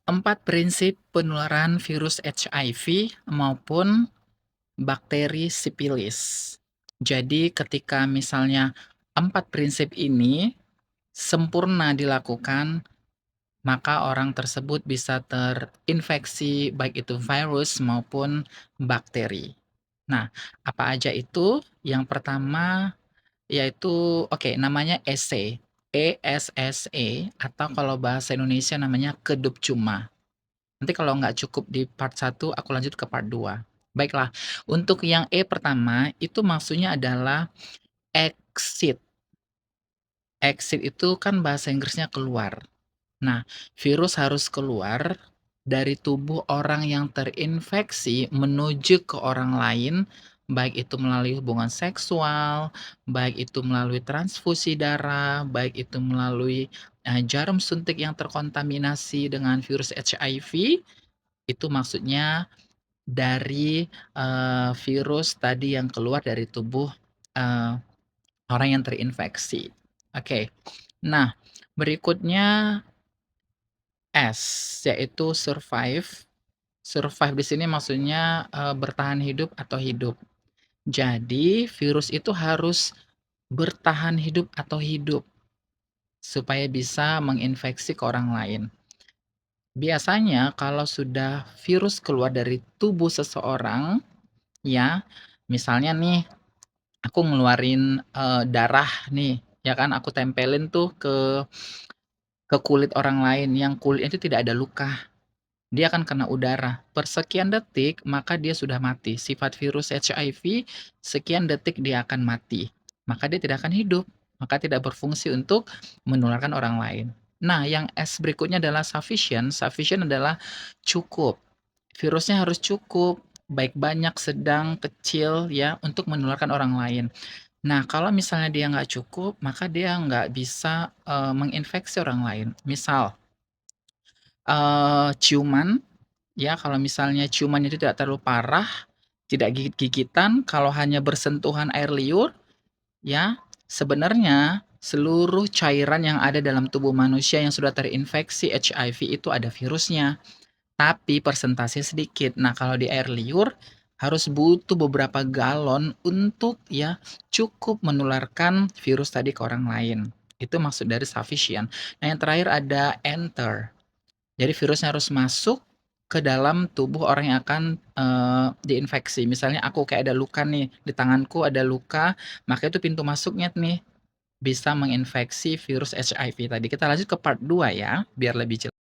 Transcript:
4 prinsip penularan virus HIV maupun bakteri sipilis. Jadi ketika misalnya 4 prinsip ini sempurna dilakukan, maka orang tersebut bisa terinfeksi baik itu virus maupun bakteri. Nah, apa aja itu? Yang pertama yaitu namanya ESE, ESSE atau kalau bahasa Indonesia namanya kedup cuma. Nanti kalau nggak cukup di part 1, aku lanjut ke part 2. Baiklah, untuk yang E pertama, itu maksudnya adalah exit. Exit itu kan bahasa Inggrisnya keluar. Nah, virus harus keluar dari tubuh orang yang terinfeksi menuju ke orang lain, baik itu melalui hubungan seksual, baik itu melalui transfusi darah, baik itu melalui, jarum suntik yang terkontaminasi dengan virus HIV, itu maksudnya dari, virus tadi yang keluar dari tubuh, eee, orang yang terinfeksi. Oke. Nah, berikutnya S, yaitu survive. Survive di sini maksudnya, bertahan hidup atau hidup. Jadi virus itu harus bertahan hidup atau hidup, supaya bisa menginfeksi ke orang lain. Biasanya kalau sudah virus keluar dari tubuh seseorang, ya, misalnya nih aku ngeluarin, darah nih, ya kan, aku tempelin tuh ke kulit orang lain yang kulitnya itu tidak ada luka. Dia akan kena udara. Per sekian detik, maka dia sudah mati. Sifat virus HIV, sekian detik dia akan mati. Maka dia tidak akan hidup. Maka tidak berfungsi untuk menularkan orang lain. Nah, yang S berikutnya adalah sufficient. Sufficient adalah cukup. Virusnya harus cukup, baik banyak, sedang, kecil, ya, untuk menularkan orang lain. Nah, kalau misalnya dia nggak cukup, maka dia nggak bisa, menginfeksi orang lain. Misal, ciuman, ya, kalau misalnya ciuman itu tidak terlalu parah, tidak gigit-gigitan, kalau hanya bersentuhan air liur, ya, sebenarnya seluruh cairan yang ada dalam tubuh manusia yang sudah terinfeksi HIV itu ada virusnya, tapi persentase sedikit. Nah, kalau di air liur harus butuh beberapa galon untuk ya cukup menularkan virus tadi ke orang lain. Itu maksud dari sufficient. Nah, yang terakhir ada enter. Jadi virusnya harus masuk ke dalam tubuh orang yang akan, diinfeksi. Misalnya aku kayak ada luka nih, di tanganku ada luka, maka itu pintu masuknya nih, bisa menginfeksi virus HIV tadi. Kita lanjut ke part 2 ya, biar lebih jelas.